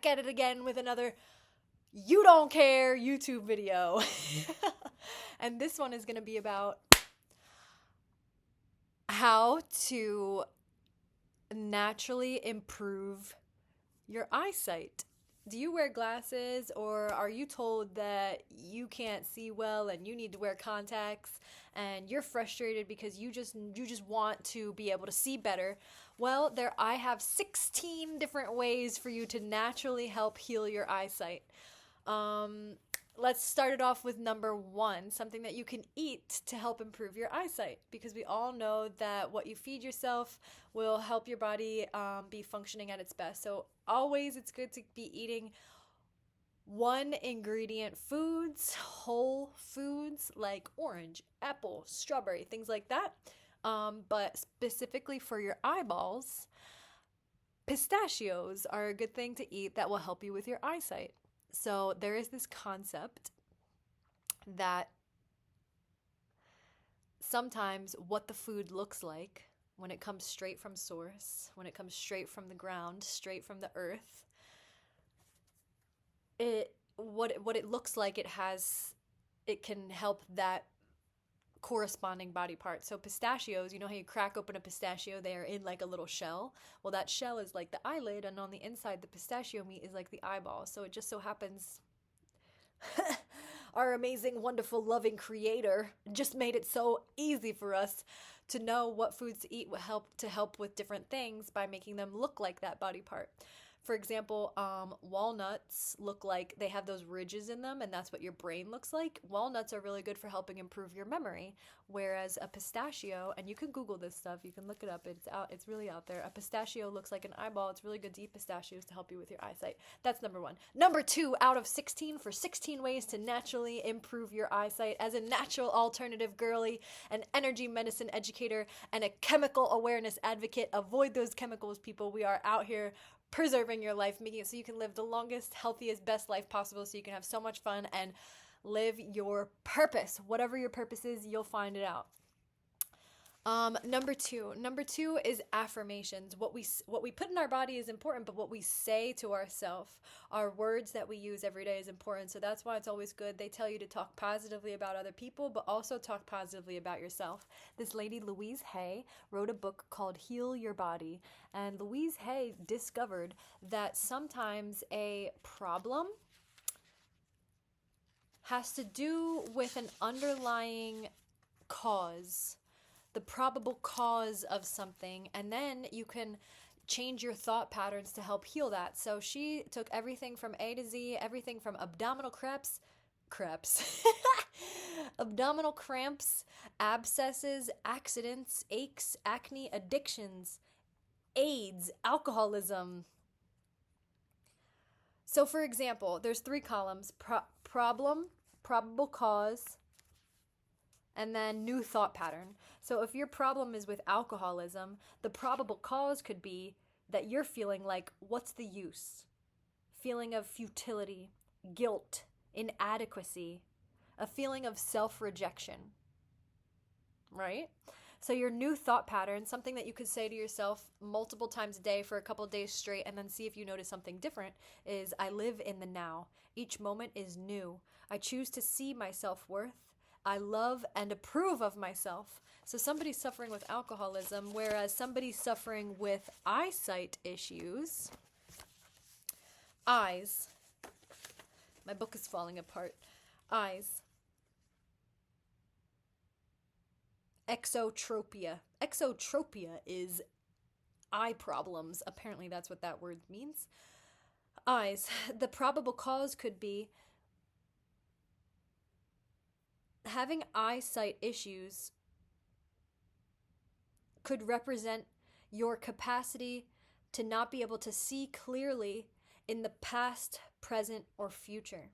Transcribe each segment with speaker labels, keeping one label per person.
Speaker 1: back at it again with another You Don't Care YouTube video. And this one is going to be about how to naturally improve your eyesight. Do you wear glasses, or are you told that you can't see well and you need to wear contacts and you're frustrated because you just want to be able to see better? Well, I have 16 different ways for you to naturally help heal your eyesight. Let's start it off with number 1, something that you can eat to help improve your eyesight, because we all know that what you feed yourself will help your body be functioning at its best. So always it's good to be eating one ingredient foods, whole foods like orange, apple, strawberry, things like that. But specifically for your eyeballs, pistachios are a good thing to eat that will help you with your eyesight. So there is this concept that sometimes what the food looks like when it comes straight from source, when it comes straight from the ground, straight from the earth, what it looks like, it can help that corresponding body part. So pistachios, you know how you crack open a pistachio, they are in like a little shell. Well, that shell is like the eyelid, and on the inside the pistachio meat is like the eyeball. So it just so happens our amazing, wonderful, loving creator just made it so easy for us to know what foods to eat will help with different things by making them look like that body part. For example, walnuts look like they have those ridges in them, and that's what your brain looks like. Walnuts are really good for helping improve your memory, whereas a pistachio, and you can Google this stuff, you can look it up, it's really out there. A pistachio looks like an eyeball. It's really good to eat pistachios to help you with your eyesight. That's number 1. Number 2 out of 16 for 16 ways to naturally improve your eyesight. As a natural alternative girly, an energy medicine educator, and a chemical awareness advocate, avoid those chemicals, people. We are out here preserving your life, making it so you can live the longest, healthiest, best life possible, so you can have so much fun and live your purpose. Whatever your purpose is, you'll find it out. Number two is affirmations. What we put in our body is important, but what we say to ourselves, our words that we use every day is important. So that's why it's always good. They tell you to talk positively about other people, but also talk positively about yourself. This lady, Louise Hay, wrote a book called Heal Your Body. And Louise Hay discovered that sometimes a problem has to do with an underlying cause, the probable cause of something, and then you can change your thought patterns to help heal that. So she took everything from A to Z, everything from abdominal cramps, abdominal cramps, abscesses, accidents, aches, acne, addictions, AIDS, alcoholism. So for example, there's 3 columns: problem, probable cause, and then new thought pattern. So if your problem is with alcoholism, the probable cause could be that you're feeling like, what's the use? Feeling of futility, guilt, inadequacy, a feeling of self-rejection, right? So your new thought pattern, something that you could say to yourself multiple times a day for a couple of days straight and then see if you notice something different, is I live in the now. Each moment is new. I choose to see my self-worth. I love and approve of myself. So somebody's suffering with alcoholism, whereas somebody's suffering with eyesight issues. Eyes. My book is falling apart. Eyes. Exotropia. Exotropia is eye problems. Apparently that's what that word means. Eyes. The probable cause could be having eyesight issues could represent your capacity to not be able to see clearly in the past, present, or future.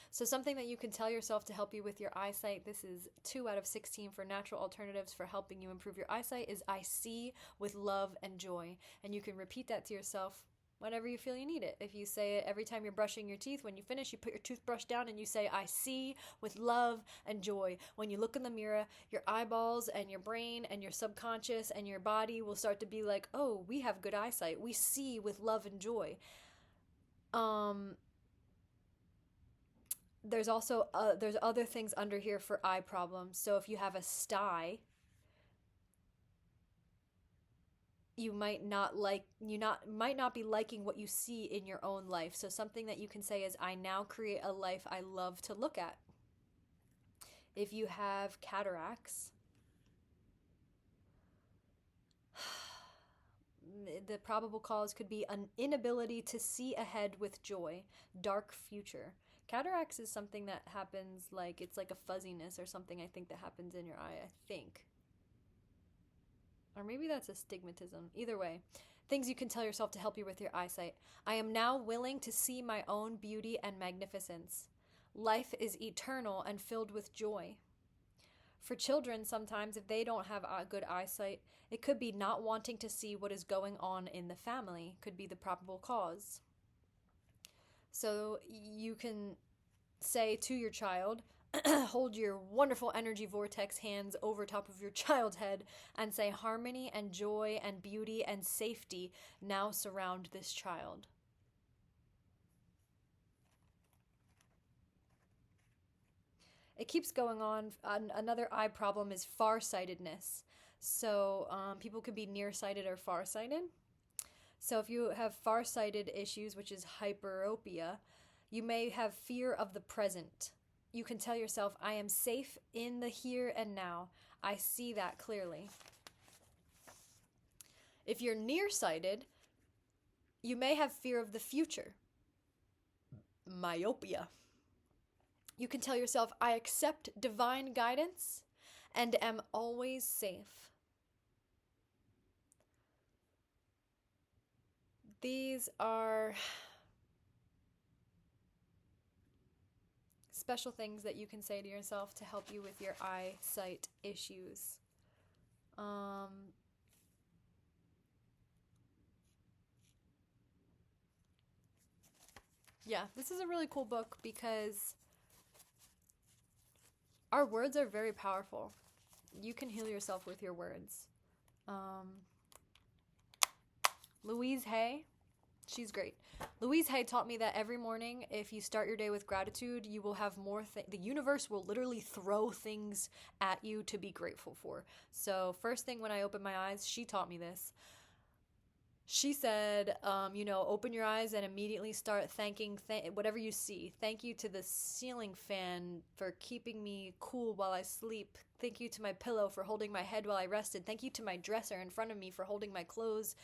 Speaker 1: So something that you can tell yourself to help you with your eyesight, this is 2 out of 16 for natural alternatives for helping you improve your eyesight, is I see with love and joy. And you can repeat that to yourself whenever you feel you need it. If you say it every time you're brushing your teeth, when you finish, you put your toothbrush down and you say, I see with love and joy. When you look in the mirror, your eyeballs and your brain and your subconscious and your body will start to be like, oh, we have good eyesight. We see with love and joy. There's also there's other things under here for eye problems. So if you have a sty, you might not be liking what you see in your own life. So something that you can say is, I now create a life I love to look at. If you have cataracts, the probable cause could be an inability to see ahead with joy, dark future. Cataracts is something that happens, like it's like a fuzziness or something, I think, that happens in your eye, I think. Or maybe that's astigmatism. Either way, things you can tell yourself to help you with your eyesight. I am now willing to see my own beauty and magnificence. Life is eternal and filled with joy. For children, sometimes, if they don't have good eyesight, it could be not wanting to see what is going on in the family, could be the probable cause. So you can say to your child, hold your wonderful energy vortex hands over top of your child's head and say, harmony and joy and beauty and safety now surround this child. It keeps going on. Another eye problem is farsightedness. So people could be nearsighted or farsighted. So if you have farsighted issues, which is hyperopia, you may have fear of the present. You can tell yourself, I am safe in the here and now. I see that clearly. If you're nearsighted, you may have fear of the future. Myopia. You can tell yourself, I accept divine guidance and am always safe. These are special things that you can say to yourself to help you with your eyesight issues. Yeah, this is a really cool book because our words are very powerful. You can heal yourself with your words. Louise Hay, she's great. Louise Hay taught me that every morning, if you start your day with gratitude, you will have more the universe will literally throw things at you to be grateful for. So first thing when I open my eyes, she taught me this. She said, open your eyes and immediately start thanking whatever you see. Thank you to the ceiling fan for keeping me cool while I sleep. Thank you to my pillow for holding my head while I rested. Thank you to my dresser in front of me for holding my clothes,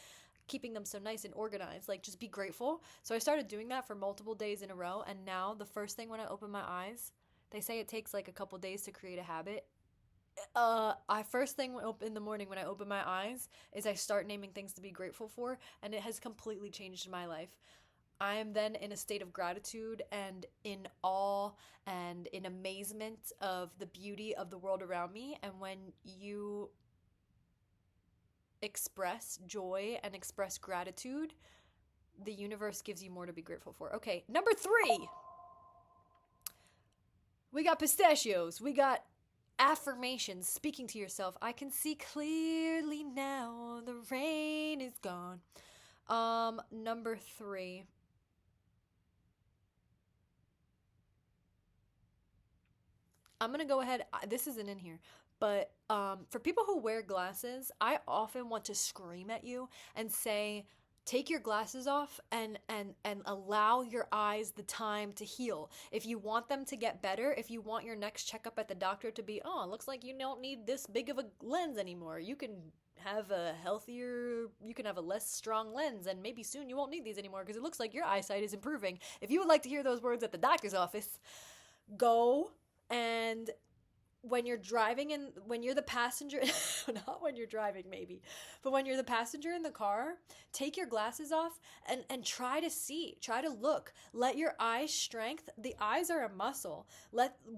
Speaker 1: keeping them so nice and organized. Like, just be grateful. So I started doing that for multiple days in a row. And now the first thing when I open my eyes, they say it takes like a couple days to create a habit. First thing in the morning when I open my eyes is I start naming things to be grateful for, and it has completely changed my life. I am then in a state of gratitude and in awe and in amazement of the beauty of the world around me. And when you express joy and express gratitude, the universe gives you more to be grateful for. Okay, number 3. We got pistachios. We got affirmations, speaking to yourself. I can see clearly now, the rain is gone. Number 3. I'm going to go ahead. This isn't in here, but for people who wear glasses, I often want to scream at you and say, take your glasses off and allow your eyes the time to heal. If you want them to get better, if you want your next checkup at the doctor to be, oh, it looks like you don't need this big of a lens anymore. You can have a less strong lens, and maybe soon you won't need these anymore because it looks like your eyesight is improving. If you would like to hear those words at the doctor's office, go and when you're driving and when you're the passenger, not when you're driving maybe, but when you're the passenger in the car, take your glasses off and try to see, try to look. Let your eyes strength. The eyes are a muscle.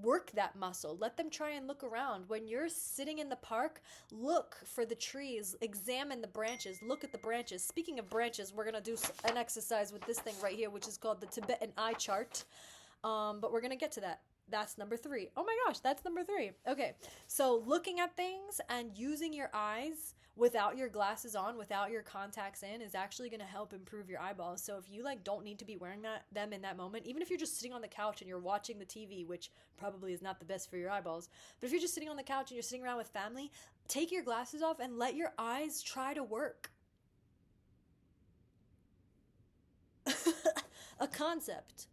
Speaker 1: Work that muscle. Let them try and look around. When you're sitting in the park, look for the trees, examine the branches, look at the branches. Speaking of branches, we're going to do an exercise with this thing right here, which is called the Tibetan eye chart. But we're going to get to that. That's number 3. Oh my gosh, that's number 3. Okay, so looking at things and using your eyes without your glasses on, without your contacts in, is actually going to help improve your eyeballs. So if you like don't need to be wearing them in that moment, even if you're just sitting on the couch and you're watching the TV, which probably is not the best for your eyeballs, but if you're just sitting on the couch and you're sitting around with family, take your glasses off and let your eyes try to work. A concept.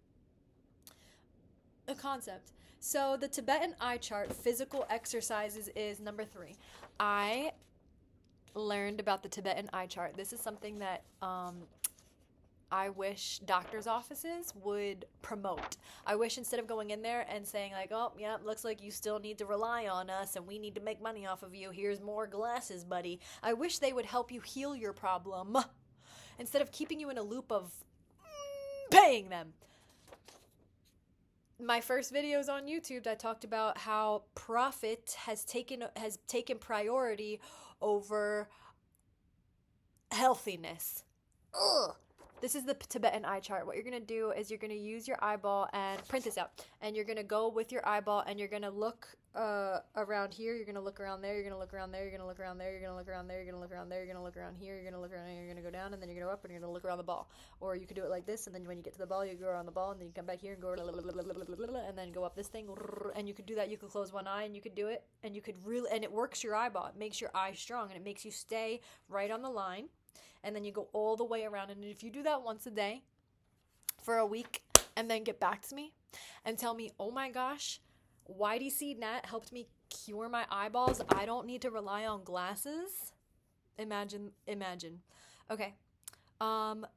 Speaker 1: So the Tibetan eye chart, physical exercises, is number 3. I learned about the Tibetan eye chart. This is something that I wish doctors' offices would promote. I wish instead of going in there and saying like, oh, yeah, looks like you still need to rely on us and we need to make money off of you. Here's more glasses, buddy. I wish they would help you heal your problem instead of keeping you in a loop of paying them. My first videos on YouTube, I talked about how profit has taken priority over healthiness. Ugh. This is the Tibetan eye chart. What you're going to do is you're going to use your eyeball and print this out. And you're going to go with your eyeball and you're going to look around here. You're going to look around there. You're going to look around there. You're going to look around there. You're going to look around there. You're going to look around there. You're going to look around here. You're going to look around here. You're going to go down and then you're going to go up and you're going to look around the ball. Or you could do it like this and then when you get to the ball, you go around the ball and then you come back here and go and then go up this thing. And you could do that. You could close one eye and you could do it. And you could really, and it works your eyeball. It makes your eye strong and it makes you stay right on the line. And then you go all the way around. And if you do that once a day for a week and then get back to me and tell me, oh my gosh, YDC Nat helped me cure my eyeballs. I don't need to rely on glasses. Imagine. Okay. Another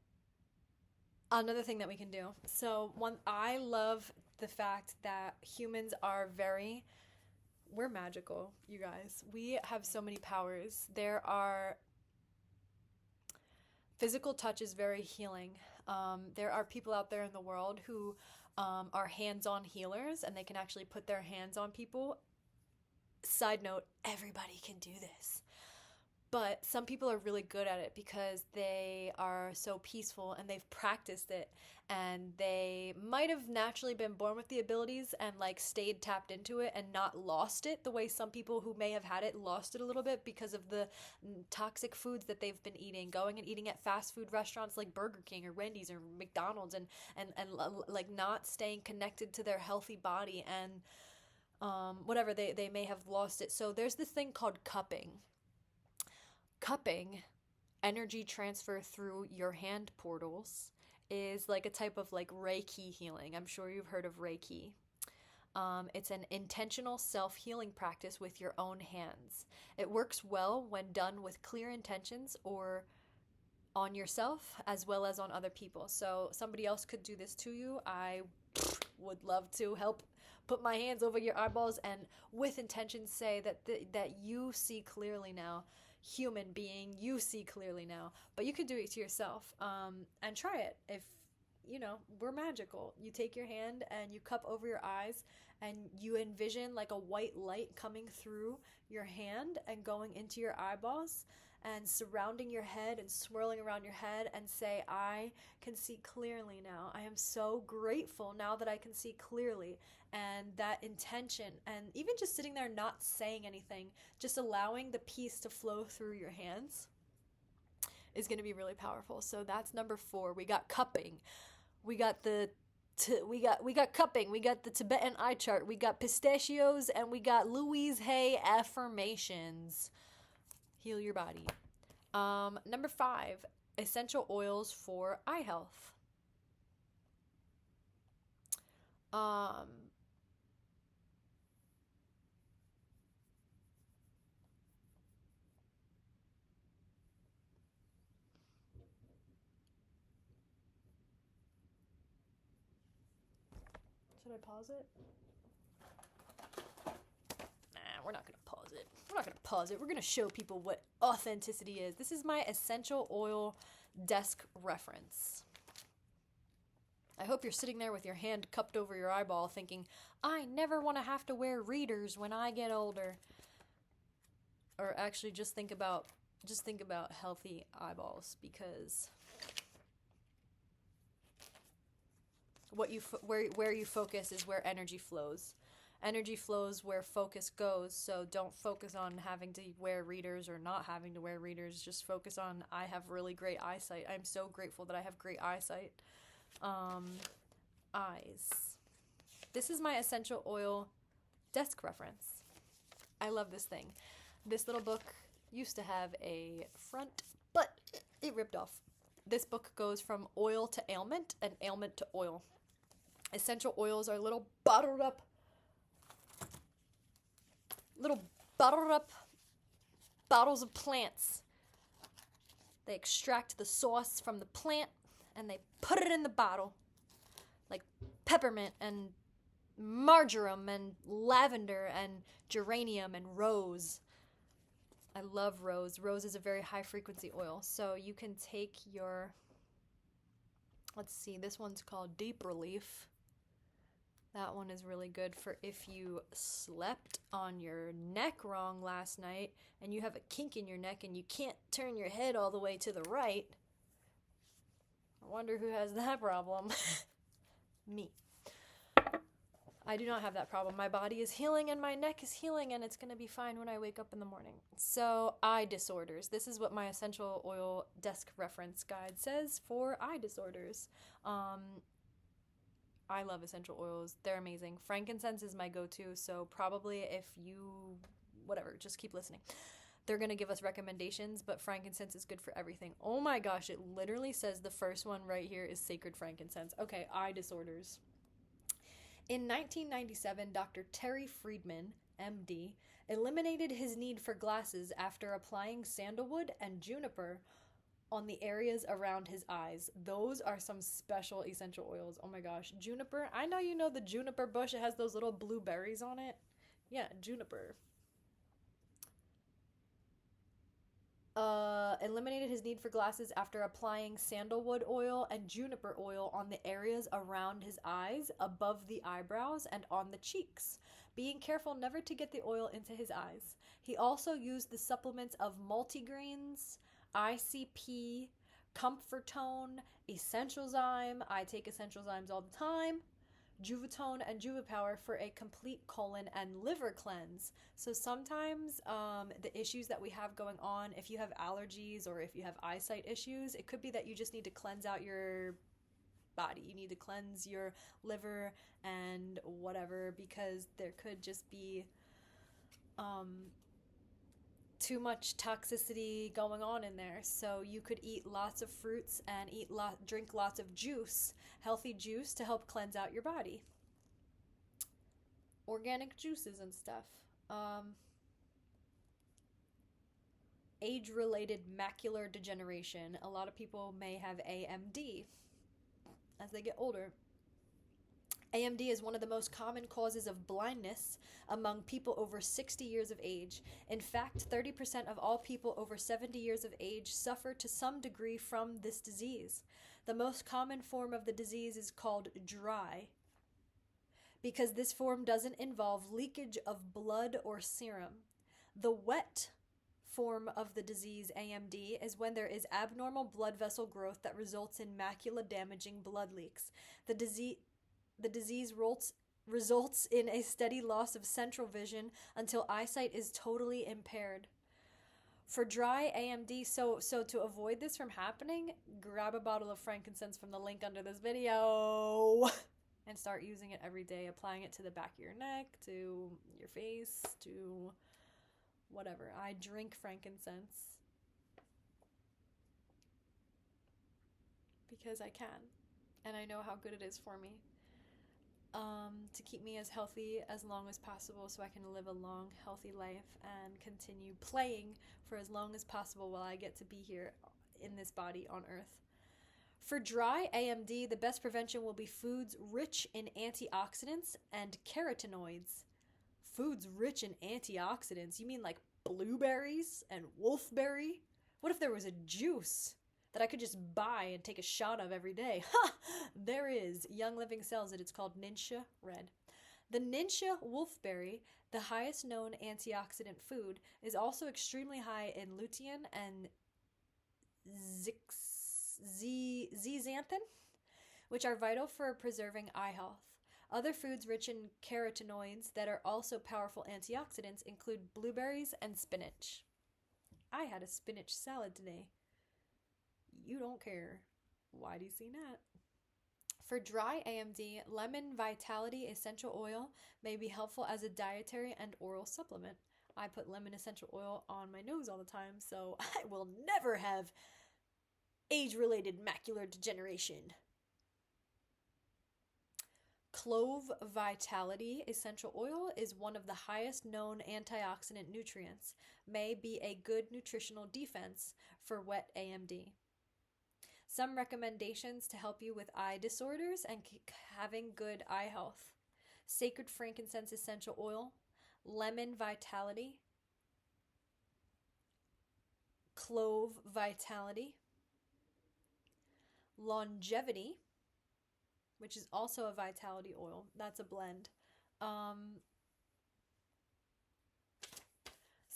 Speaker 1: thing that we can do. So I love the fact that humans are we're magical, you guys. We have so many powers. Physical touch is very healing. There are people out there in the world who are hands-on healers and they can actually put their hands on people. Side note, everybody can do this. But some people are really good at it because they are so peaceful and they've practiced it and they might have naturally been born with the abilities and like stayed tapped into it and not lost it the way some people who may have had it lost it a little bit because of the toxic foods that they've been eating, going and eating at fast food restaurants like Burger King or Wendy's or McDonald's and like not staying connected to their healthy body and whatever, they may have lost it. So there's this thing called cupping. Cupping, energy transfer through your hand portals, is like a type of like Reiki healing. I'm sure you've heard of Reiki. It's an intentional self-healing practice with your own hands. It works well when done with clear intentions or on yourself as well as on other people. So somebody else could do this to you. I would love to help put my hands over your eyeballs and with intention say that you see clearly now. Human being, you see clearly now, but you could do it to yourself and try it. If we're magical. You take your hand and you cup over your eyes and you envision like a white light coming through your hand and going into your eyeballs and surrounding your head and swirling around your head and say, I can see clearly now. I am so grateful now that I can see clearly. And that intention, and even just sitting there not saying anything, just allowing the peace to flow through your hands is going to be really powerful. So that's number 4. We got cupping. We got we got cupping. We got the Tibetan eye chart. We got pistachios, and we got Louise Hay affirmations. Heal your body. Number 5, essential oils for eye health. Should I pause it? not going to pause it. We're going to show people what authenticity is. This is my essential oil desk reference. I hope you're sitting there with your hand cupped over your eyeball thinking, I never want to have to wear readers when I get older. Or actually just think about healthy eyeballs, because where you focus is where energy flows. Energy flows where focus goes, so don't focus on having to wear readers or not having to wear readers. Just focus on, I have really great eyesight. I'm so grateful that I have great eyesight. Eyes. This is my essential oil desk reference. I love this thing. This little book used to have a front, but it ripped off. This book goes from oil to ailment and ailment to oil. Essential oils are little bottled up bottles of plants. They extract the sauce from the plant and they put it in the bottle, like peppermint and marjoram and lavender and geranium and rose. I love rose. Rose is a very high frequency oil. So you can take your, let's see, this one's called Deep Relief. That one is really good for if you slept on your neck wrong last night and you have a kink in your neck and you can't turn your head all the way to the right. I wonder who has that problem. Me. I do not have that problem. My body is healing and my neck is healing, and it's going to be fine when I wake up in the morning. So, eye disorders. This is what my essential oil desk reference guide says for eye disorders. I love essential oils. They're amazing. Frankincense is my go-to, so probably if you, whatever, just keep listening. They're going to give us recommendations, but frankincense is good for everything. Oh my gosh, it literally says the first one right here is sacred frankincense. Okay, eye disorders. In 1997, Dr. Terry Friedman, MD, eliminated his need for glasses after applying sandalwood and juniper on the areas around his eyes. Those are some special essential oils. Oh my gosh. Juniper. I know you know the juniper bush. It has those little blue berries on it. Yeah, juniper. Eliminated his need for glasses after applying sandalwood oil and juniper oil on the areas around his eyes, above the eyebrows, and on the cheeks, being careful never to get the oil into his eyes. He also used the supplements of multigreens, ICP, Comfortone, Essentialzyme. I take Essentialzymes all the time. Juvitone and Juvipower for a complete colon and liver cleanse. So sometimes the issues that we have going on, if you have allergies or if you have eyesight issues, it could be that you just need to cleanse out your body. You need to cleanse your liver and whatever, because there could just be too much toxicity going on in there. So you could eat lots of fruits and drink lots of juice, healthy juice, to help cleanse out your body. Organic juices and stuff. Age-related macular degeneration. A lot of people may have AMD as they get older. AMD is one of the most common causes of blindness among people over 60 years of age. In fact, 30% of all people over 70 years of age suffer to some degree from this disease. The most common form of the disease is called dry, because this form doesn't involve leakage of blood or serum. The wet form of the disease, AMD, is when there is abnormal blood vessel growth that results in macula-damaging blood leaks. The disease results in a steady loss of central vision until eyesight is totally impaired. For dry AMD, so to avoid this from happening, grab a bottle of frankincense from the link under this video and start using it every day, applying it to the back of your neck, to your face, to whatever. I drink frankincense because I can, and I know how good it is for me. To keep me as healthy as long as possible, so I can live a long, healthy life and continue playing for as long as possible while I get to be here in this body on Earth. For dry AMD, the best prevention will be foods rich in antioxidants and carotenoids. foods rich in antioxidants. You mean like blueberries and wolfberry? What if there was a juice that I could just buy and take a shot of every day? Ha! There is. Young Living sells it. It's called Ninja Red. The Ninja wolfberry, the highest known antioxidant food, is also extremely high in lutein and zeaxanthin, which are vital for preserving eye health. Other foods rich in carotenoids that are also powerful antioxidants include blueberries and spinach. I had a spinach salad today. You don't care. YDC Nat. For dry AMD, lemon vitality essential oil may be helpful as a dietary and oral supplement. I put lemon essential oil on my nose all the time, so I will never have age-related macular degeneration. Clove vitality essential oil is one of the highest known antioxidant nutrients, may be a good nutritional defense for wet AMD. Some recommendations to help you with eye disorders and having good eye health: sacred frankincense essential oil, lemon vitality, clove vitality, longevity, which is also a vitality oil. That's a blend.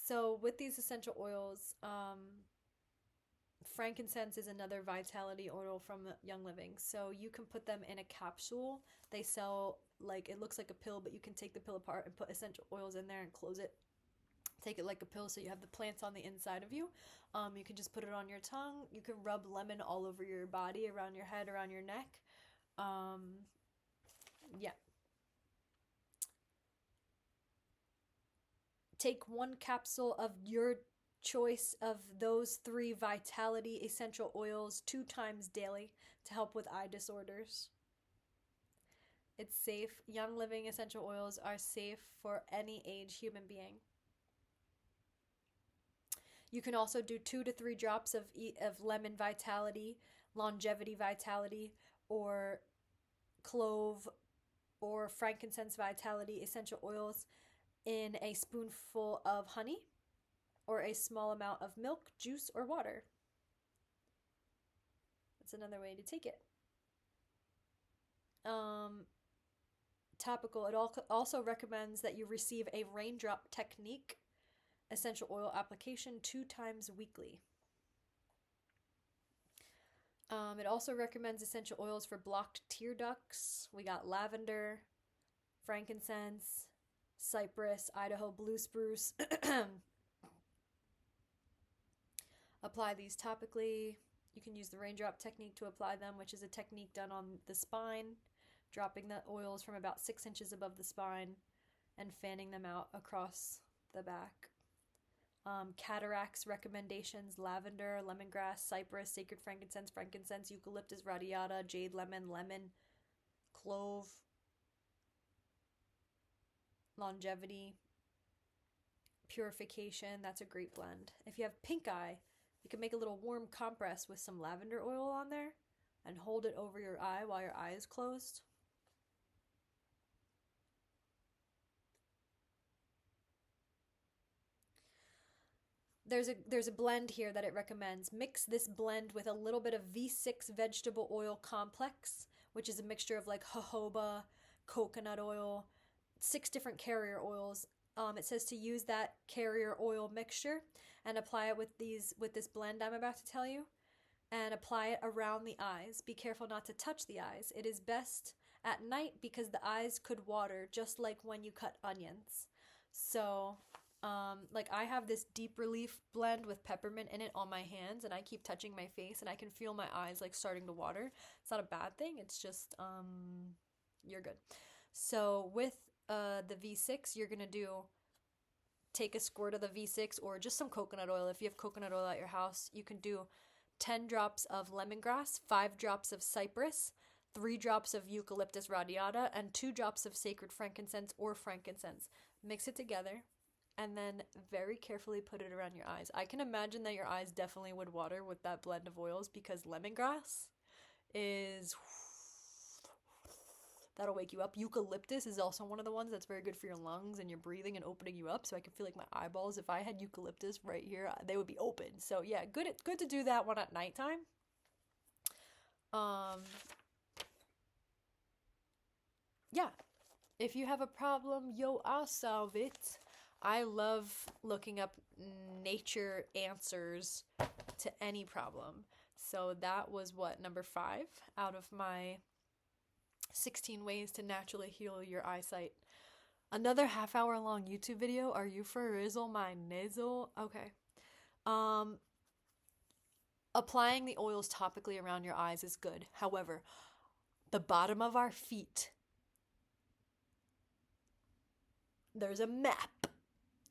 Speaker 1: So with these essential oils, frankincense is another vitality oil from Young Living. So you can put them in a capsule. They sell, like, it looks like a pill, but you can take the pill apart and put essential oils in there and close it. Take it like a pill so you have the plants on the inside of you. You can just put it on your tongue. You can rub lemon all over your body, around your head, around your neck. Yeah. Take one capsule of your choice of those 3 vitality essential oils 2 times daily to help with eye disorders. It's safe. Young Living essential oils are safe for any age human being. You can also do 2 to 3 drops of lemon vitality, longevity vitality, or clove or frankincense vitality essential oils in a spoonful of honey or a small amount of milk, juice, or water. That's another way to take it. Topical. It also recommends that you receive a raindrop technique essential oil application 2 times weekly. It also recommends essential oils for blocked tear ducts. We got lavender, frankincense, cypress, Idaho blue spruce. Apply these topically. You can use the raindrop technique to apply them, which is a technique done on the spine, dropping the oils from about 6 inches above the spine and fanning them out across the back. Cataracts recommendations: lavender, lemongrass, cypress, sacred frankincense, eucalyptus radiata, jade lemon, clove, longevity, purification. That's a great blend. If you have pink eye, you can make a little warm compress with some lavender oil on there and hold it over your eye while your eye is closed. There's a blend here that it recommends. Mix this blend with a little bit of V6 vegetable oil complex, which is a mixture of like jojoba, coconut oil, 6 different carrier oils. It says to use that carrier oil mixture and apply it with this blend I'm about to tell you, and apply it around the eyes. Be careful not to touch the eyes. It is best at night because the eyes could water, just like when you cut onions. So like I have this deep relief blend with peppermint in it on my hands, and I keep touching my face and I can feel my eyes like starting to water. It's not a bad thing. It's just you're good. So with the V6, you're gonna take a squirt of the V6 or just some coconut oil. If you have coconut oil at your house, you can do 10 drops of lemongrass, 5 drops of cypress, 3 drops of eucalyptus radiata, and 2 drops of sacred frankincense or frankincense. Mix it together and then very carefully put it around your eyes. I can imagine that your eyes definitely would water with that blend of oils because lemongrass is That'll wake you up. Eucalyptus is also one of the ones that's very good for your lungs and your breathing and opening you up. So I can feel like my eyeballs, if I had eucalyptus right here, they would be open. So yeah, good to do that one at nighttime. Yeah, if you have a problem, yo, I'll solve it. I love looking up nature answers to any problem. So that was what, number 5 out of my 16 ways to naturally heal your eyesight. Another half-hour long YouTube video. Are you for rizzle my nizzle? Okay. Applying the oils topically around your eyes is good. However, the bottom of our feet, there's a map.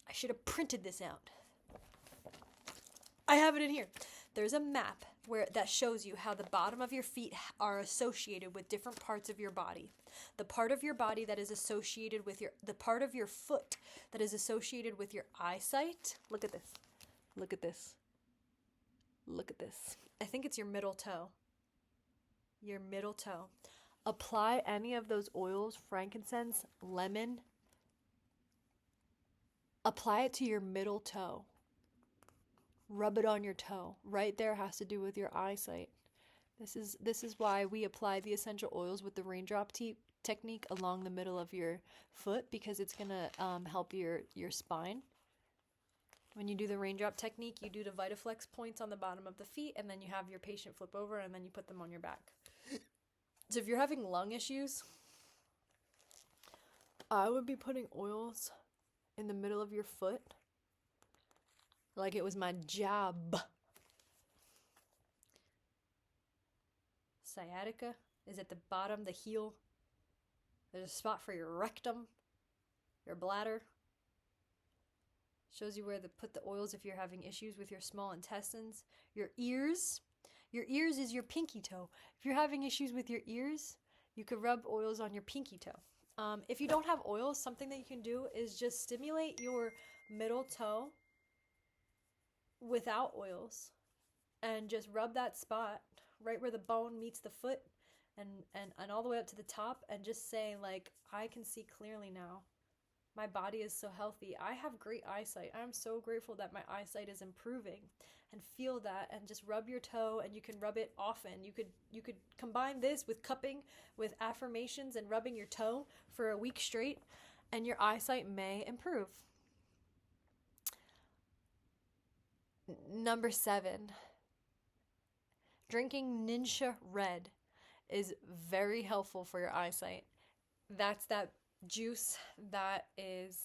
Speaker 1: I should have printed this out. I have it in here. There's a map that shows you how the bottom of your feet are associated with different parts of your body. The part of your body that is associated with the part of your foot that is associated with your eyesight. Look at this. Look at this. Look at this. I think it's your middle toe. Your middle toe. Apply any of those oils, frankincense, lemon. Apply it to your middle toe. Rub it on your toe. Right there has to do with your eyesight. This is why we apply the essential oils with the raindrop technique along the middle of your foot, because it's going to help your spine. When you do the raindrop technique, you do the Vitaflex points on the bottom of the feet, and then you have your patient flip over, and then you put them on your back. So if you're having lung issues, I would be putting oils in the middle of your foot like it was my job. Sciatica is at the bottom, the heel. There's a spot for your rectum, your bladder. Shows you where to put the oils if you're having issues with your small intestines. Your ears. Your ears is your pinky toe. If you're having issues with your ears, you could rub oils on your pinky toe. If you don't have oils, something that you can do is just stimulate your middle toe without oils and just rub that spot right where the bone meets the foot and all the way up to the top, and just say, like, I can see clearly now. My body is so healthy. I have great eyesight. I'm so grateful that my eyesight is improving. And feel that, and just rub your toe, and you can rub it often. You could combine this with cupping, with affirmations, and rubbing your toe for a week straight, and your eyesight may improve. Number 7, drinking Ninja Red is very helpful for your eyesight. That's that juice that is,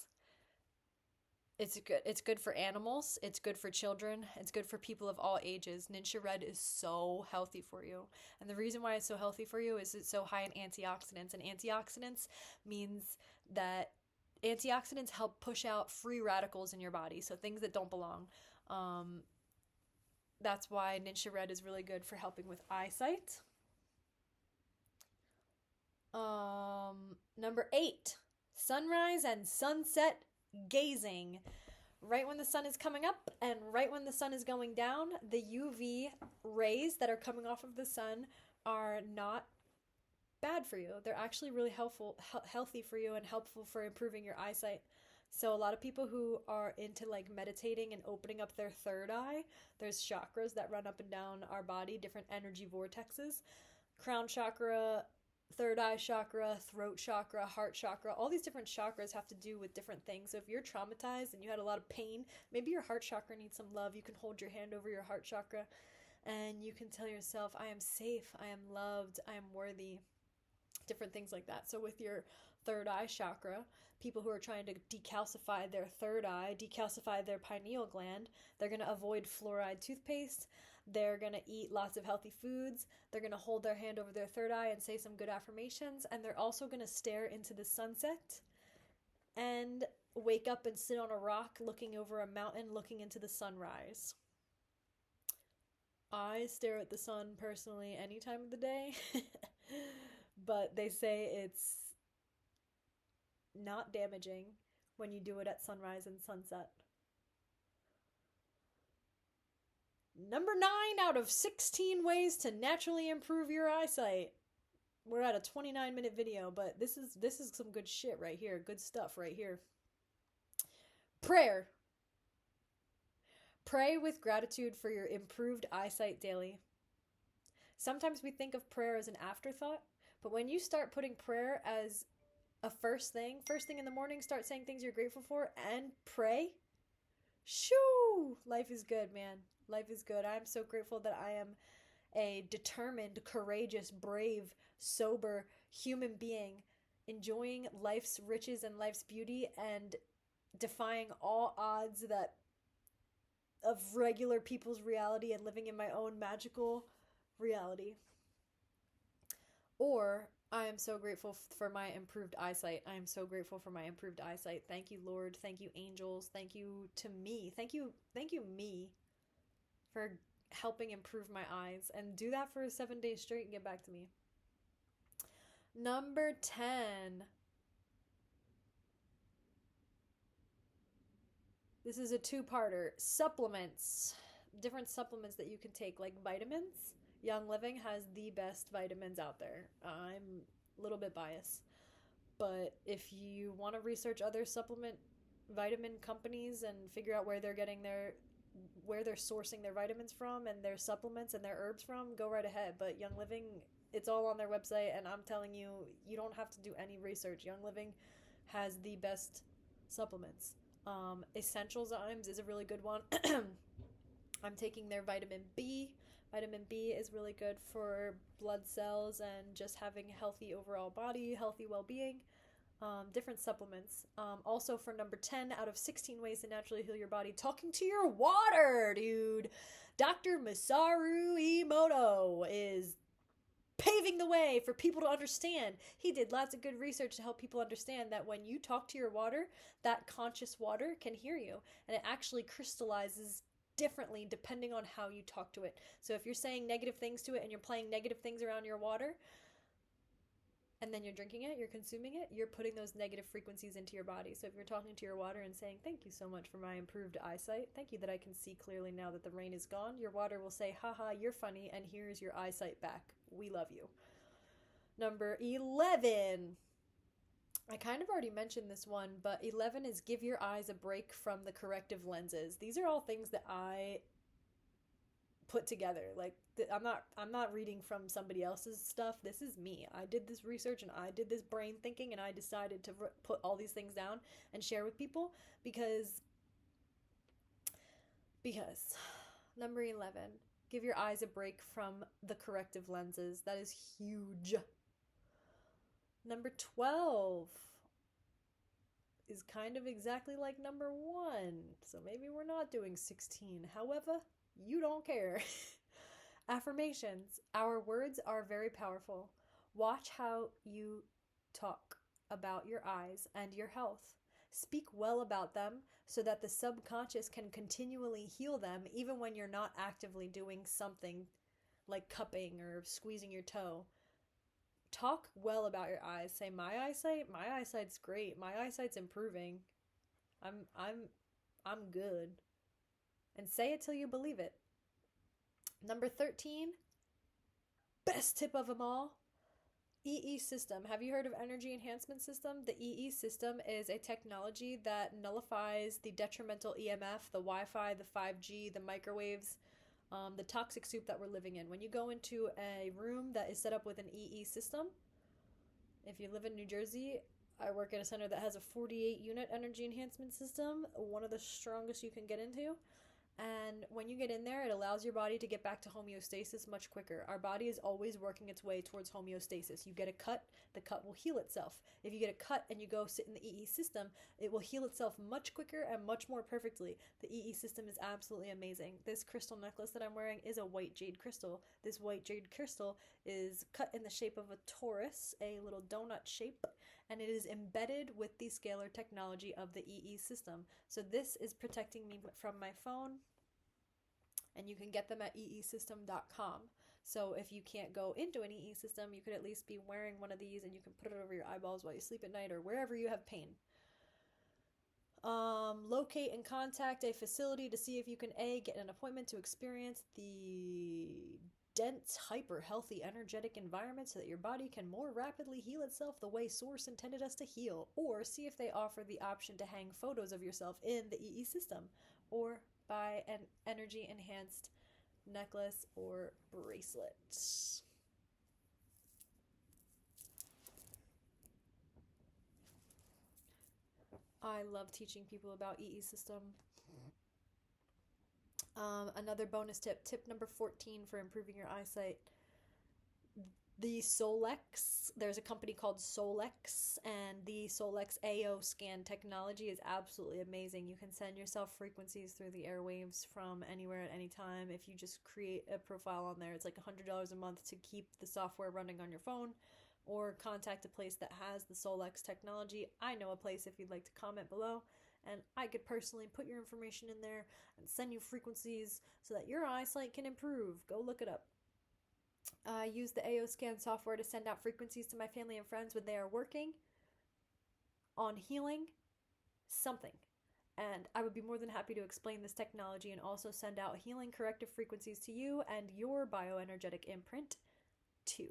Speaker 1: it's good for animals, it's good for children, it's good for people of all ages. Ninja Red is so healthy for you. And the reason why it's so healthy for you is it's so high in antioxidants. And antioxidants means that antioxidants help push out free radicals in your body, so things that don't belong. That's why Ninja Red is really good for helping with eyesight. Number 8, sunrise and sunset gazing. Right when the sun is coming up and right when the sun is going down, the UV rays that are coming off of the sun are not bad for you. They're actually really healthy for you and helpful for improving your eyesight. So a lot of people who are into like meditating and opening up their third eye, there's chakras that run up and down our body, different energy vortexes. Crown chakra, third eye chakra, throat chakra, heart chakra, all these different chakras have to do with different things. So if you're traumatized and you had a lot of pain, maybe your heart chakra needs some love. You can hold your hand over your heart chakra and you can tell yourself, I am safe, I am loved, I am worthy. Different things like that. So with your third eye chakra, people who are trying to decalcify their third eye, decalcify their pineal gland, they're going to avoid fluoride toothpaste. They're going to eat lots of healthy foods. They're going to hold their hand over their third eye and say some good affirmations. And they're also going to stare into the sunset and wake up and sit on a rock looking over a mountain, looking into the sunrise. I stare at the sun personally any time of the day, but they say it's not damaging when you do it at sunrise and sunset. Number 9 out of 16 ways to naturally improve your eyesight. We're at a 29-minute video, but this is some good shit right here. Good stuff right here. Prayer. Pray with gratitude for your improved eyesight daily. Sometimes we think of prayer as an afterthought, but when you start putting prayer as a first thing in the morning, start saying things you're grateful for and pray, shoo! Life is good, man. Life is good. I'm so grateful that I am a determined, courageous, brave, sober human being, enjoying life's riches and life's beauty and defying all odds that of regular people's reality and living in my own magical reality. Or I am so grateful for my improved eyesight. I am so grateful for my improved eyesight. Thank you, Lord. Thank you, angels. Thank you to me. Thank you, me, for helping improve my eyes. And do that for 7 days straight and get back to me. Number 10. This is a two-parter. Supplements. Different supplements that you can take, like vitamins. Young Living has the best vitamins out there. I'm a little bit biased. But if you want to research other vitamin companies and figure out where they're sourcing their vitamins from and their supplements and their herbs from, go right ahead. But Young Living, it's all on their website, and I'm telling you, you don't have to do any research. Young Living has the best supplements. Essential Zymes is a really good one. I'm taking their vitamin B. Vitamin B is really good for blood cells and just having a healthy overall body, healthy well-being. Different supplements. Also for number 10 out of 16 ways to naturally heal your body, talking to your water, dude. Dr. Masaru Emoto is paving the way for people to understand. He did lots of good research to help people understand that when you talk to your water, that conscious water can hear you, and it actually crystallizes differently depending on how you talk to it. So if you're saying negative things to it and you're playing negative things around your water, and then you're drinking it, you're consuming it, you're putting those negative frequencies into your body. So if you're talking to your water and saying, thank you so much for my improved eyesight, thank you that I can see clearly now that the rain is gone, your water will say, haha, you're funny, and here's your eyesight back. We love you. Number 11. I kind of already mentioned this one, but 11 is give your eyes a break from the corrective lenses. These are all things that I put together. Like, I'm not reading from somebody else's stuff. This is me. I did this research and I did this brain thinking, and I decided to put all these things down and share with people because number 11, give your eyes a break from the corrective lenses. That is huge. Number 12 is kind of exactly like number 1, so maybe we're not doing 16. However, you don't care. Affirmations. Our words are very powerful. Watch how you talk about your eyes and your health. Speak well about them so that the subconscious can continually heal them even when you're not actively doing something like cupping or squeezing your toe. Talk well about your eyes. Say, my eyesight's great. My eyesight's improving. I'm good. And say it till you believe it. Number 13, best tip of them all, eesystem. Have you heard of energy enhancement system? The eesystem is a technology that nullifies the detrimental EMF, the Wi-Fi, the 5G, the microwaves, the toxic soup that we're living in. When you go into a room that is set up with an eesystem, if you live in New Jersey, I work at a center that has a 48-unit energy enhancement system, one of the strongest you can get into. And when you get in there, it allows your body to get back to homeostasis much quicker. Our body is always working its way towards homeostasis. You get a cut, the cut will heal itself. If you get a cut and you go sit in the EE system, it will heal itself much quicker and much more perfectly. The EE system is absolutely amazing. This crystal necklace that I'm wearing is a white jade crystal. This white jade crystal is cut in the shape of a torus, a little donut shape, and it is embedded with the scalar technology of the EE system. So this is protecting me from my phone, and you can get them at eesystem.com. So if you can't go into an EE system, you could at least be wearing one of these, and you can put it over your eyeballs while you sleep at night or wherever you have pain. Locate and contact a facility to see if you can get an appointment to experience the dense, hyper-healthy, energetic environment so that your body can more rapidly heal itself the way Source intended us to heal. Or see if they offer the option to hang photos of yourself in the EE system, or buy an energy-enhanced necklace or bracelet. I love teaching people about EE system. Another bonus tip, tip number 14 for improving your eyesight. The Solex, there's a company called Solex, and the Solex AO scan technology is absolutely amazing. You can send yourself frequencies through the airwaves from anywhere at any time. If you just create a profile on there, it's like $100 a month to keep the software running on your phone, or contact a place that has the Solex technology. I know a place if you'd like to comment below, and I could personally put your information in there and send you frequencies so that your eyesight can improve. Go look it up. I use the AO scan software to send out frequencies to my family and friends when they are working on healing something. And I would be more than happy to explain this technology and also send out healing corrective frequencies to you and your bioenergetic imprint too.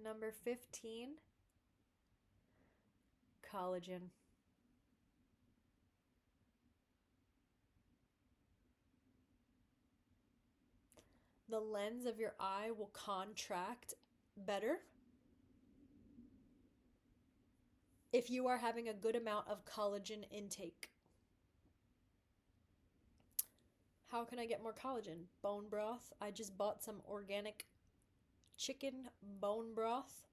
Speaker 1: Number 15, collagen. The lens of your eye will contract better if you are having a good amount of collagen intake. How can I get more collagen? Bone broth. I just bought some organic chicken bone broth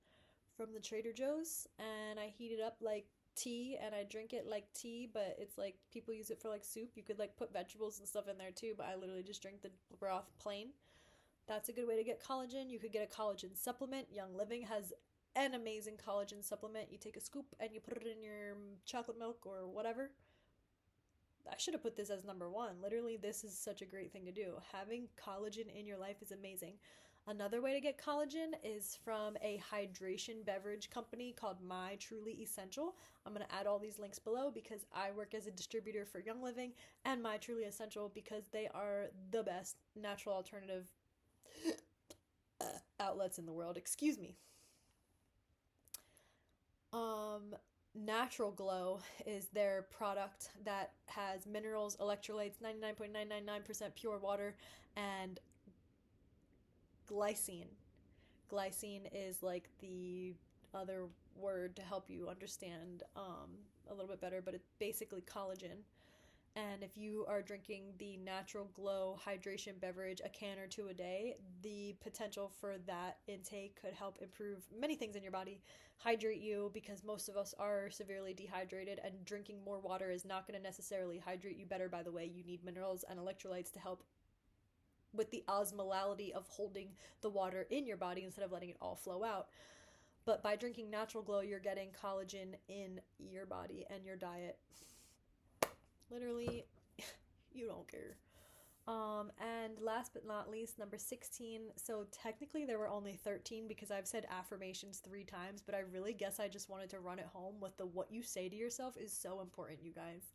Speaker 1: from the Trader Joe's, and I heat it up like tea, and I drink it like tea, but it's like people use it for like soup. You could like put vegetables and stuff in there too, but I literally just drink the broth plain. That's a good way to get collagen. You could get a collagen supplement. Young Living has an amazing collagen supplement. You take a scoop and you put it in your chocolate milk or whatever. I should have put this as number 1. Literally, this is such a great thing to do. Having collagen in your life is amazing. Another way to get collagen is from a hydration beverage company called My Truly Essential. I'm going to add all these links below because I work as a distributor for Young Living and My Truly Essential because they are the best natural alternative outlets in the world. Excuse me. Natural Glow is their product that has minerals, electrolytes, 99.999% pure water, and glycine. Glycine is like the other word to help you understand a little bit better, but it's basically collagen. And if you are drinking the Natural Glow hydration beverage a can or two a day, the potential for that intake could help improve many things in your body. Hydrate you, because most of us are severely dehydrated, and drinking more water is not going to necessarily hydrate you better. By the way, you need minerals and electrolytes to help with the osmolality of holding the water in your body instead of letting it all flow out. But by drinking Natural Glow, you're getting collagen in your body and your diet. Literally, you don't care. And last but not least, number 16. So technically there were only 13 because I've said affirmations 3 times, but I really guess I just wanted to run it home with the what you say to yourself is so important, you guys.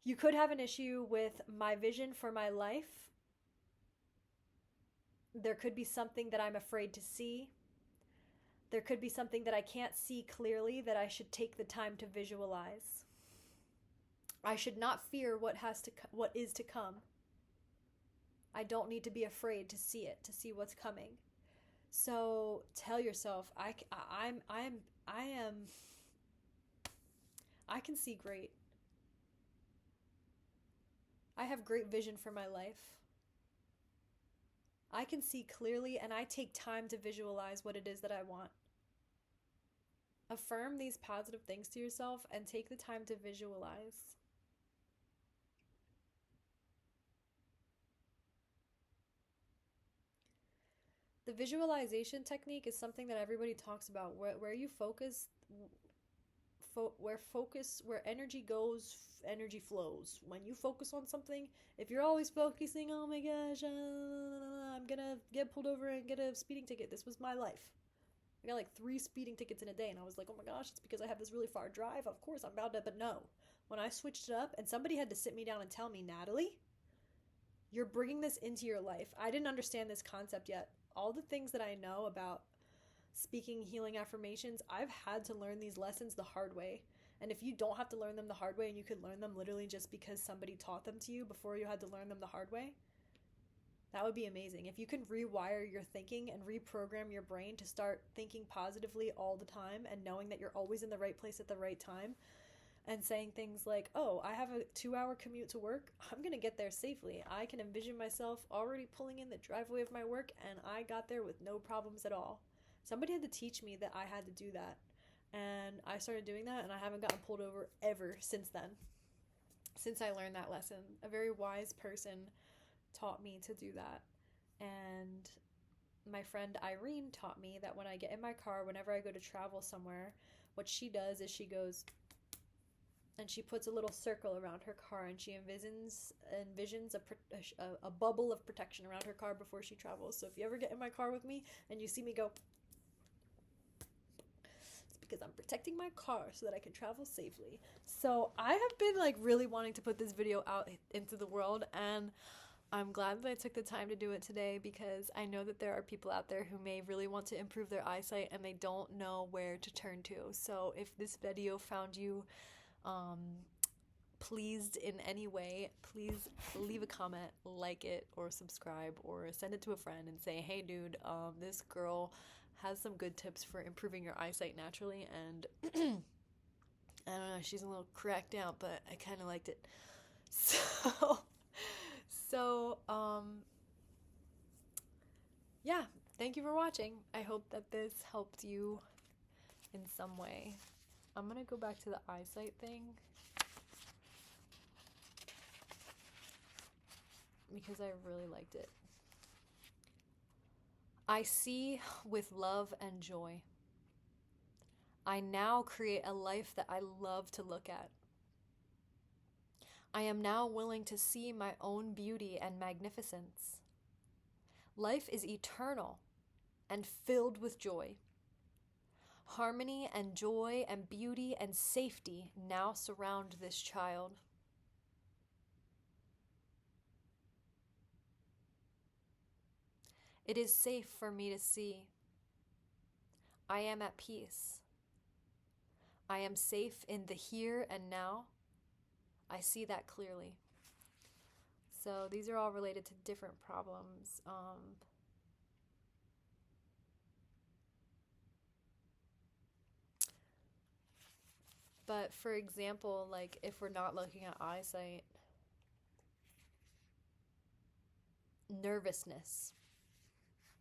Speaker 1: You could have an issue with my vision for my life. There could be something that I'm afraid to see. There could be something that I can't see clearly that I should take the time to visualize. I should not fear what is to come. I don't need to be afraid to see it, to see what's coming. So tell yourself, I can see great. I have great vision for my life. I can see clearly, and I take time to visualize what it is that I want. Affirm these positive things to yourself and take the time to visualize. The visualization technique is something that everybody talks about, where you focus, where energy goes, energy flows. When you focus on something, if you're always focusing, oh my gosh, I'm gonna get pulled over and get a speeding ticket. This was my life. I got like 3 speeding tickets in a day, and I was like, oh my gosh, it's because I have this really far drive. Of course, I'm bound to, but no. When I switched it up, and somebody had to sit me down and tell me, Natalie, you're bringing this into your life. I didn't understand this concept yet. All the things that I know about speaking healing affirmations, I've had to learn these lessons the hard way. And if you don't have to learn them the hard way, and you could learn them literally just because somebody taught them to you before you had to learn them the hard way, that would be amazing. If you can rewire your thinking and reprogram your brain to start thinking positively all the time and knowing that you're always in the right place at the right time, and saying things like, oh, I have a 2-hour commute to work, I'm going to get there safely. I can envision myself already pulling in the driveway of my work, and I got there with no problems at all. Somebody had to teach me that I had to do that. And I started doing that, and I haven't gotten pulled over ever since then. Since I learned that lesson. A very wise person taught me to do that. And my friend Irene taught me that when I get in my car, whenever I go to travel somewhere, what she does is she goes and she puts a little circle around her car, and she envisions a bubble of protection around her car before she travels. So if you ever get in my car with me and you see me go, it's because I'm protecting my car so that I can travel safely. So I have been like really wanting to put this video out into the world, and I'm glad that I took the time to do it today, because I know that there are people out there who may really want to improve their eyesight and they don't know where to turn to. So if this video found you pleased in any way, please leave a comment, like it, or subscribe, or send it to a friend and say, hey dude, this girl has some good tips for improving your eyesight naturally, and I don't know, she's a little cracked out, but I kind of liked it. So yeah, thank you for watching. I hope that this helped you in some way. I'm gonna go back to the eyesight thing because I really liked it. I see with love and joy. I now create a life that I love to look at. I am now willing to see my own beauty and magnificence. Life is eternal and filled with joy. Harmony and joy and beauty and safety now surround this child. It is safe for me to see. I am at peace. I am safe in the here and now. I see that clearly. So these are all related to different problems. But for example, like if we're not looking at eyesight, nervousness.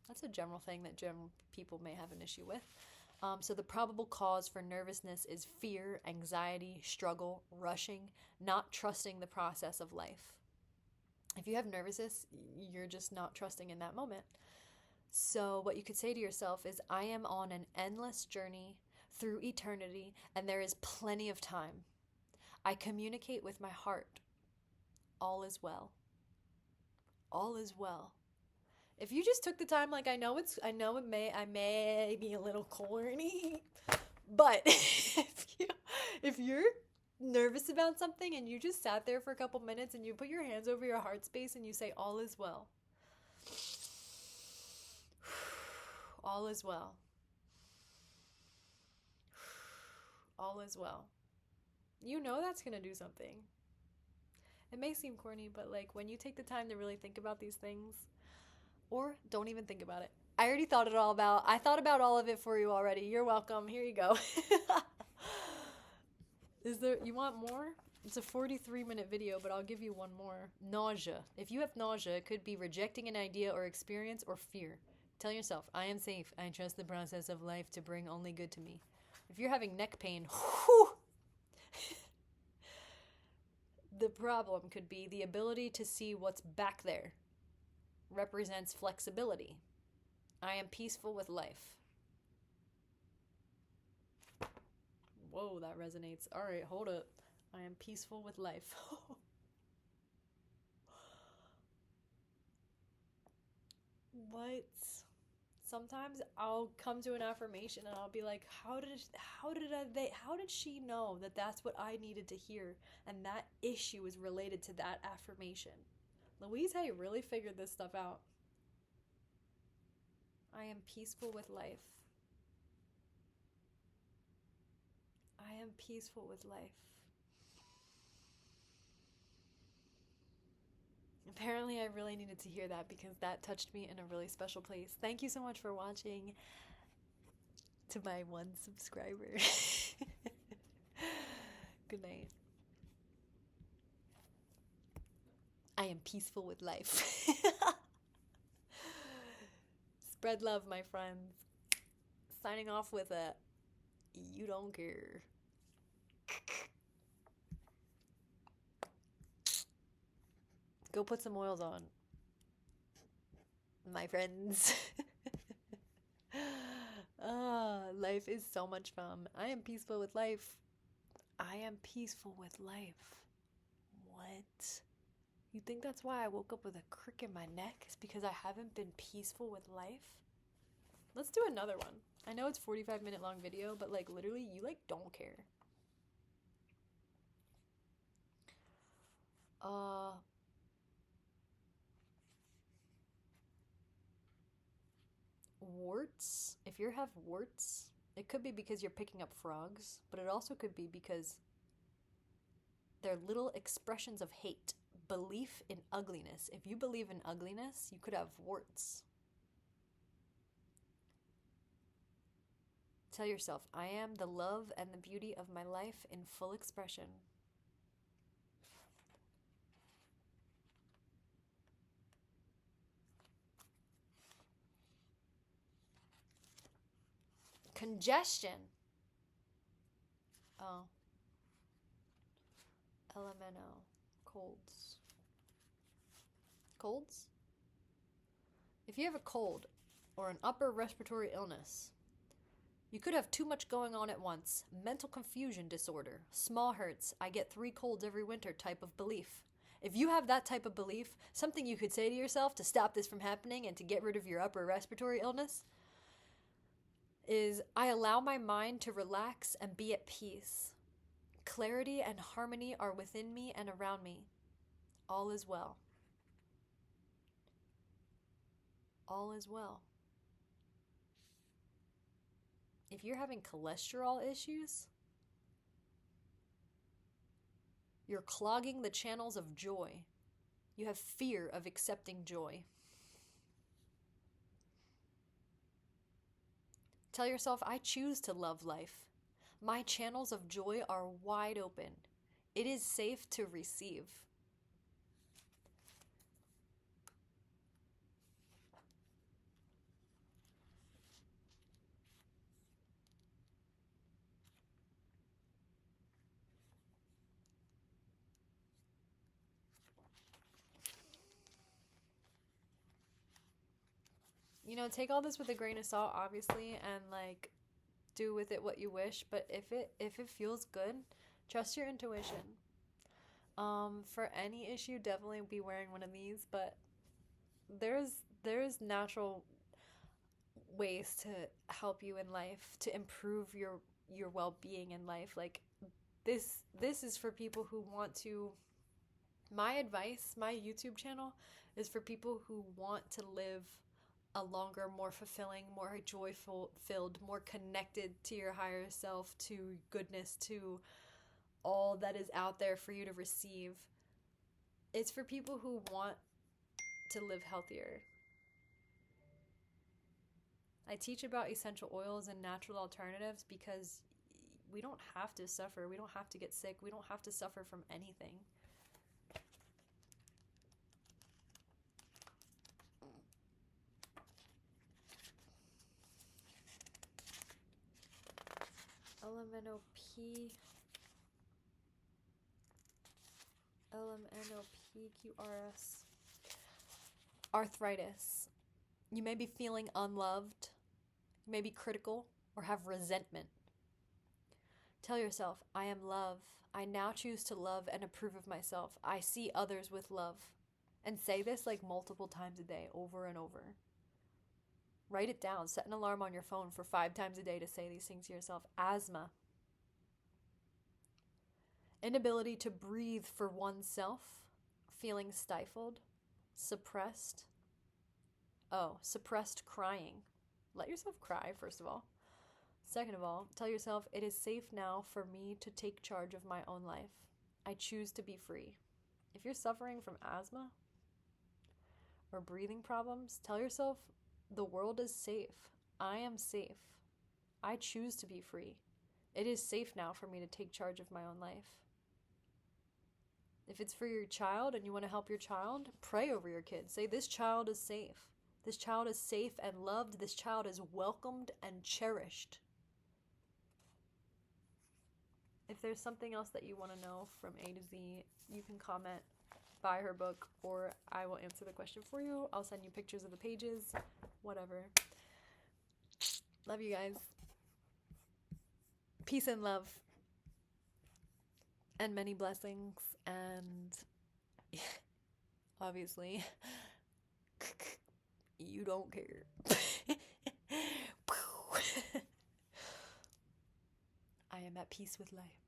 Speaker 1: That's a general thing that general people may have an issue with. So the probable cause for nervousness is fear, anxiety, struggle, rushing, not trusting the process of life. If you have nervousness, you're just not trusting in that moment. So what you could say to yourself is, I am on an endless journey through eternity, and there is plenty of time. I communicate with my heart. All is well. All is well. If you just took the time, like I may be a little corny, but if you're nervous about something and you just sat there for a couple minutes and you put your hands over your heart space and you say, all is well. All is well. All is well. You know that's going to do something. It may seem corny, but like when you take the time to really think about these things, or don't even think about it. I already thought it all about. I thought about all of it for you already. You're welcome. Here you go. You want more? It's a 43-minute video, but I'll give you one more. Nausea. If you have nausea, it could be rejecting an idea or experience or fear. Tell yourself, I am safe. I trust the process of life to bring only good to me. If you're having neck pain, whew, the problem could be the ability to see what's back there. Represents flexibility. I am peaceful with life. Whoa, that resonates. All right, hold up. I am peaceful with life. What? sometimes I'll come to an affirmation and I'll be like, how did she know that that's what I needed to hear, and that issue is related to that affirmation? Louise Hay really figured this stuff out. I am peaceful with life. I am peaceful with life. Apparently, I really needed to hear that because that touched me in a really special place. Thank you so much for watching. To my one subscriber. Good night. I am peaceful with life. Spread love, my friends. Signing off with a you don't care. Go put some oils on, my friends. Life is so much fun. I am peaceful with life. I am peaceful with life. What? You think that's why I woke up with a crick in my neck? It's because I haven't been peaceful with life? Let's do another one. I know it's 45-minute long video, but like literally you like don't care. Warts. If you have warts, it could be because you're picking up frogs, but it also could be because they're little expressions of hate. Belief in ugliness. If you believe in ugliness, you could have warts. Tell yourself, I am the love and the beauty of my life in full expression. Congestion. Oh. Elemental. Colds. Colds? If you have a cold or an upper respiratory illness, you could have too much going on at once. Mental confusion disorder. Small hurts. I get 3 colds every winter type of belief. If you have that type of belief, something you could say to yourself to stop this from happening and to get rid of your upper respiratory illness is, I allow my mind to relax and be at peace. Clarity and harmony are within me and around me. All is well. All is well. If you're having cholesterol issues, you're clogging the channels of joy. You have fear of accepting joy. Tell yourself, I choose to love life. My channels of joy are wide open. It is safe to receive. You know, take all this with a grain of salt, obviously, and like do with it what you wish, but if it feels good, trust your intuition. For any issue, definitely be wearing one of these, but there's natural ways to help you in life, to improve your well-being in life. Like this is for people who want to, my advice, my YouTube channel is for people who want to live a longer, more fulfilling, more joyful filled, more connected to your higher self, to goodness, to all that is out there for you to receive. It's for people who want to live healthier. I teach about essential oils and natural alternatives because we don't have to suffer. We don't have to get sick. We don't have to suffer from anything. LMNOPQRS. Arthritis. You may be feeling unloved. You may be critical or have resentment. Tell yourself, I am love. I now choose to love and approve of myself. I see others with love. And say this like multiple times a day, over and over. Write it down. Set an alarm on your phone for 5 times a day to say these things to yourself. Asthma. Inability to breathe for oneself. Feeling stifled. Suppressed. Oh, suppressed crying. Let yourself cry, first of all. Second of all, tell yourself, it is safe now for me to take charge of my own life. I choose to be free. If you're suffering from asthma or breathing problems, tell yourself, the world is safe. I am safe. I choose to be free. It is safe now for me to take charge of my own life. If it's for your child and you want to help your child, pray over your kid. Say, this child is safe. This child is safe and loved. This child is welcomed and cherished. If there's something else that you want to know from A to Z, you can comment, buy her book, or I will answer the question for you. I'll send you pictures of the pages, whatever. Love you guys. Peace and love. And many blessings. And obviously, you don't care. I am at peace with life.